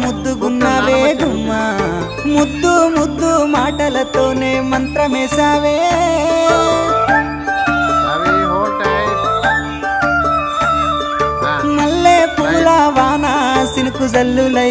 ముద్దుగున్నావే గుమ్మ ముద్దు ముద్దు మాటలతోనే మంత్రమేసావే మల్లె పూల వాన సినుకు జల్లులై